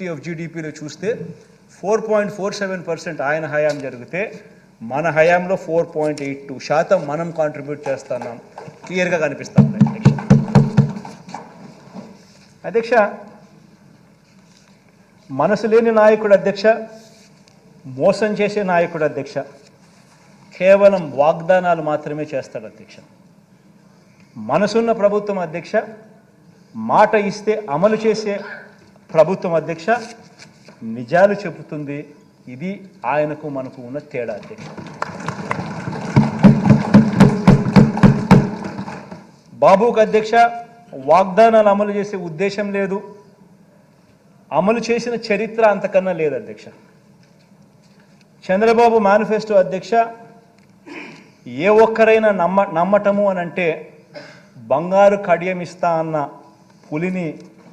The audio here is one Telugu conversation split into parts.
ఆఫ్ జీడిపిలో చూస్తే 4.47% ఆయన హయాం జరిగితే మన హయాంలో 4.82% మనం కాంట్రిబ్యూట్ చేస్తున్నాం. క్లియర్గా కనిపిస్తాం. అధ్యక్ష, మనసు లేని నాయకుడు అధ్యక్ష, మోసం చేసే నాయకుడు అధ్యక్ష, కేవలం వాగ్దానాలు మాత్రమే చేస్తాడు అధ్యక్ష. మనసున్న ప్రభుత్వం అధ్యక్ష, మాట ఇస్తే అమలు చేసే ప్రభుత్వం అధ్యక్ష, నిజాలు చెబుతుంది. ఇది ఆయనకు మనకు ఉన్న తేడా అధ్యక్ష. బాబుకు అధ్యక్ష వాగ్దానాలు అమలు చేసే ఉద్దేశం లేదు, అమలు చేసిన చరిత్ర అంతకన్నా లేదు అధ్యక్ష. చంద్రబాబు మేనిఫెస్టో అధ్యక్ష, ఏ ఒక్కరైనా నమ్మటము అని అంటే బంగారు కడియం ఇస్తా అన్న పులిని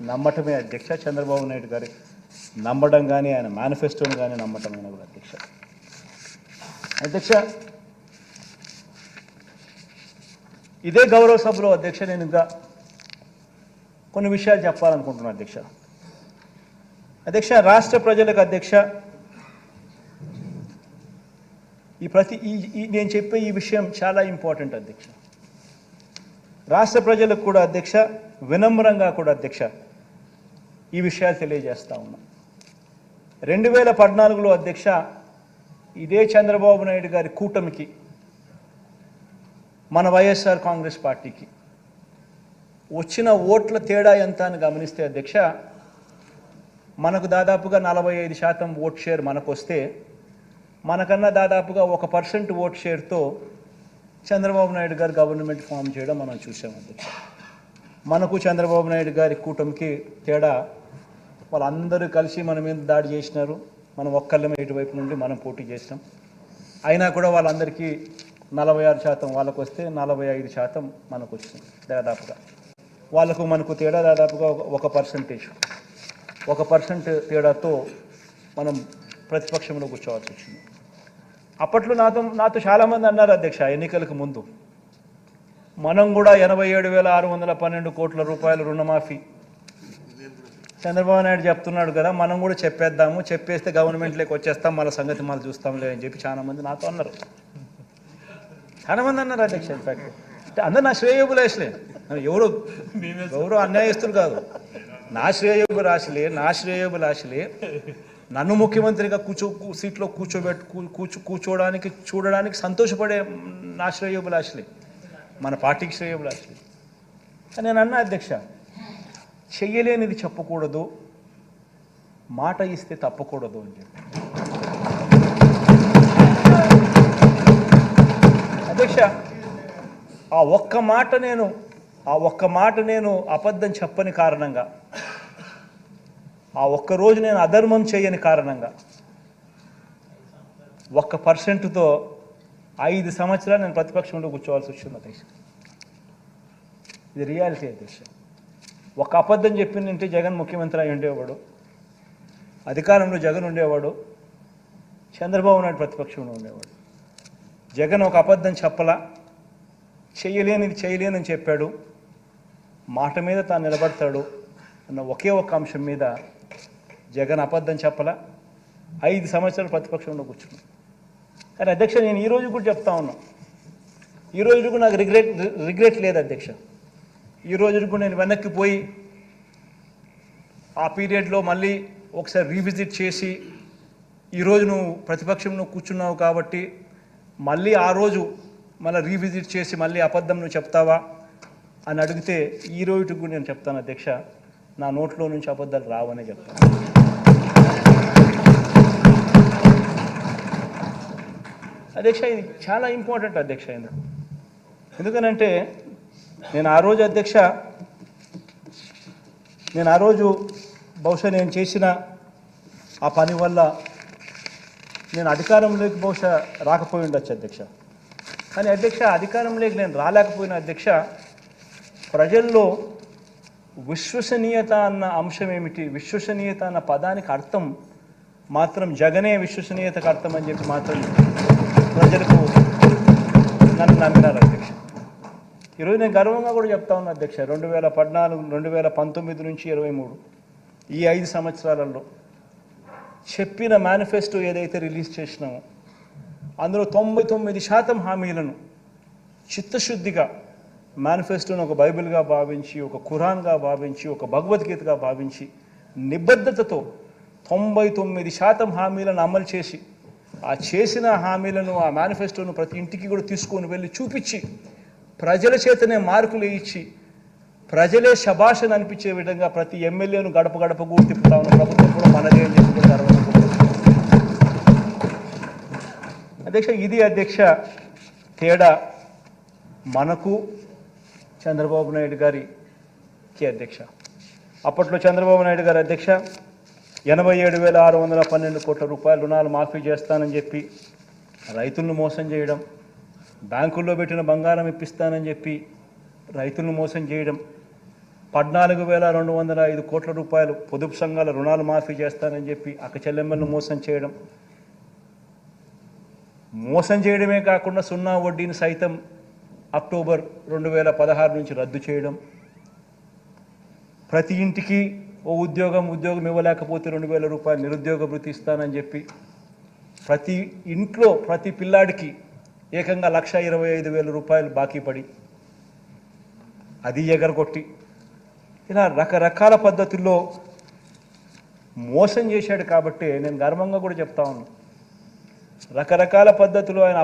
నమ్మటమే అధ్యక్ష. చంద్రబాబు నాయుడు గారి నమ్మడం కానీ ఆయన మేనిఫెస్టోని కానీ నమ్మటమైన కూడా అధ్యక్ష. అధ్యక్ష, ఇదే గౌరవ సభలో అధ్యక్ష నేను ఇంకా కొన్ని విషయాలు చెప్పాలనుకుంటున్నాను అధ్యక్ష. అధ్యక్ష, రాష్ట్ర ప్రజలకు అధ్యక్ష నేను చెప్పే ఈ విషయం చాలా ఇంపార్టెంట్ అధ్యక్ష. రాష్ట్ర ప్రజలకు కూడా అధ్యక్ష వినమ్రంగా కూడా అధ్యక్ష ఈ విషయాలు తెలియజేస్తా ఉన్నా. 2014లో అధ్యక్ష ఇదే చంద్రబాబు నాయుడు గారి కూటమికి మన వైఎస్ఆర్ కాంగ్రెస్ పార్టీకి వచ్చిన ఓట్ల తేడా ఎంత అని గమనిస్తే అధ్యక్ష, మనకు దాదాపుగా 45% ఓట్ షేర్ మనకు వస్తే మనకన్నా దాదాపుగా 1% ఓట్ షేర్తో చంద్రబాబు నాయుడు గారు గవర్నమెంట్ ఫామ్ చేయడం మనం చూసాం అధ్యక్ష. మనకు చంద్రబాబు నాయుడు గారి కూటమికి తేడా, వాళ్ళందరూ కలిసి మన మీద దాడి చేసినారు, మనం ఒక్కళ్ళమే ఇటువైపు నుండి మనం పోటీ చేసినాం. అయినా కూడా వాళ్ళందరికీ 46% వాళ్ళకు వస్తే 45% మనకు వచ్చింది దాదాపుగా. వాళ్ళకు మనకు తేడా దాదాపుగా 1% తేడాతో మనం ప్రతిపక్షంలో కూర్చోవాల్సి వచ్చింది. అప్పట్లో నాతో చాలామంది అన్నారు అధ్యక్ష, ఎన్నికలకు ముందు మనం కూడా 87,612 కోట్ల రూపాయల రుణమాఫీ చంద్రబాబు నాయుడు చెప్తున్నాడు కదా, మనం కూడా చెప్పేద్దాము, చెప్పేస్తే గవర్నమెంట్లోకి వచ్చేస్తాం, మళ్ళీ సంగతి మళ్ళీ చూస్తాంలే అని చెప్పి చాలామంది నాతో అన్నారు. చాలామంది అన్నారు అధ్యక్ష. ఇన్ఫాక్ట్ అందరు నా శ్రేయోభిలాషులే, ఎవరు అన్యాయస్తులు కాదు, నా శ్రేయోభిలాషులే. నన్ను ముఖ్యమంత్రిగా సీట్లో చూడడానికి సంతోషపడే నా శ్రేయోభిలాషులే, మన పార్టీకి శ్రేయోభిలాషులే. కానీ నేను అన్నా అధ్యక్ష, చెయ్యలేనిది చెప్పకూడదు, మాట ఇస్తే తప్పకూడదు అని చెప్పి. అధ్యక్ష, ఆ ఒక్క మాట నేను అబద్ధం చెప్పని కారణంగా, ఆ ఒక్కరోజు నేను అధర్మం చేయని కారణంగా 1%తో 5 సంవత్సరాలు నేను ప్రతిపక్షంలో కూర్చోవాల్సి వచ్చింది అధ్యక్ష. ఇది రియాలిటీ అధ్యక్ష. ఒక అబద్ధం చెప్పిందంటే జగన్ ముఖ్యమంత్రి అయి ఉండేవాడు, అధికారంలో జగన్ ఉండేవాడు, చంద్రబాబు నాయుడు ప్రతిపక్షంలో ఉండేవాడు. జగన్ ఒక అబద్ధం చెప్పలా, చేయలేనని చెప్పాడు, మాట మీద తాను నిలబడతాడు అన్న ఒకే ఒక అంశం మీద జగన్ అబద్ధం చెప్పలా, 5 సంవత్సరాలు ప్రతిపక్షంలో కూర్చున్నాను. కానీ అధ్యక్ష, నేను ఈరోజు కూడా చెప్తా ఉన్నా, ఈరోజు కూడా నాకు రిగ్రెట్ లేదు అధ్యక్ష. ఈరోజు కూడా నేను వెనక్కి పోయి ఆ పీరియడ్లో మళ్ళీ ఒకసారి రీవిజిట్ చేసి, ఈరోజు నువ్వు ప్రతిపక్షంలో కూర్చున్నావు కాబట్టి మళ్ళీ ఆ రోజు మళ్ళీ రీవిజిట్ చేసి మళ్ళీ అబద్ధం నువ్వు చెప్తావా అని అడిగితే ఈ రోజుకి కూడా నేను చెప్తాను అధ్యక్ష, నా నోట్లో నుంచి అబద్ధాలు రావనే చెప్తాను. అధ్యక్ష, ఇది చాలా ఇంపార్టెంట్ అధ్యక్ష. ఎందుకనంటే నేను ఆ రోజు బహుశా నేను చేసిన ఆ పని వల్ల నేను అధికారంలోకి బహుశా రాకపోయి ఉండొచ్చు అధ్యక్ష. కానీ అధ్యక్ష, అధికారంలోకి నేను రాలేకపోయిన అధ్యక్ష, ప్రజల్లో విశ్వసనీయత అన్న అంశం ఏమిటి, విశ్వసనీయత అన్న పదానికి అర్థం మాత్రం జగనే విశ్వసనీయతకు అర్థం అని చెప్పి మాత్రం ప్రజలకు నన్ను నమ్మినారు అధ్యక్ష. ఈరోజు నేను గర్వంగా కూడా చెప్తా ఉన్నా అధ్యక్ష, 2014, 2019 నుంచి 23 ఈ 5 సంవత్సరాలలో చెప్పిన మేనిఫెస్టో ఏదైతే రిలీజ్ చేసినామో అందులో 99% హామీలను చిత్తశుద్ధిగా మేనిఫెస్టోను ఒక బైబిల్గా భావించి, ఒక ఖురాన్గా భావించి, ఒక భగవద్గీతగా భావించి నిబద్ధతతో 99% హామీలను అమలు చేసి ఆ చేసిన హామీలను, ఆ మేనిఫెస్టోను ప్రతి ఇంటికి కూడా తీసుకొని వెళ్ళి చూపించి ప్రజల చేతనే మార్కులు ఇచ్చి ప్రజలే శభాషను అనిపించే విధంగా ప్రతి ఎమ్మెల్యేను గడప గడప కూడా తిప్పుతా ఉన్న ప్రభుత్వం కూడా మనదే అని చెప్పి అధ్యక్ష, ఇది అధ్యక్ష తేడా మనకు చంద్రబాబు నాయుడు గారికి అధ్యక్ష. అప్పట్లో చంద్రబాబు నాయుడు గారు అధ్యక్ష 87,612 కోట్ల రూపాయల రుణాలు మాఫీ చేస్తానని చెప్పి రైతులను మోసం చేయడం, బ్యాంకుల్లో పెట్టిన బంగారం ఇప్పిస్తానని చెప్పి రైతులను మోసం చేయడం, 14,205 కోట్ల రూపాయలు పొదుపు సంఘాల రుణాలు మాఫీ చేస్తానని చెప్పి అక్క చెల్లెమ్మలను మోసం చేయడమే కాకుండా సున్నా వడ్డీని సైతం అక్టోబర్ 2016 నుంచి రద్దు చేయడం, ప్రతి ఇంటికి ఓ ఉద్యోగం ఇవ్వలేకపోతే 2,000 రూపాయలు నిరుద్యోగ భృతి ఇస్తానని చెప్పి ప్రతి ఇంట్లో ప్రతి పిల్లాడికి ఏకంగా 1,25,000 రూపాయలు బాకీ పడి అది ఎగరగొట్టి ఇలా రకరకాల పద్ధతుల్లో మోసం చేశాడు. కాబట్టి నేను గర్వంగా కూడా చెప్తా ఉన్నాను, రకరకాల పద్ధతులు ఆయన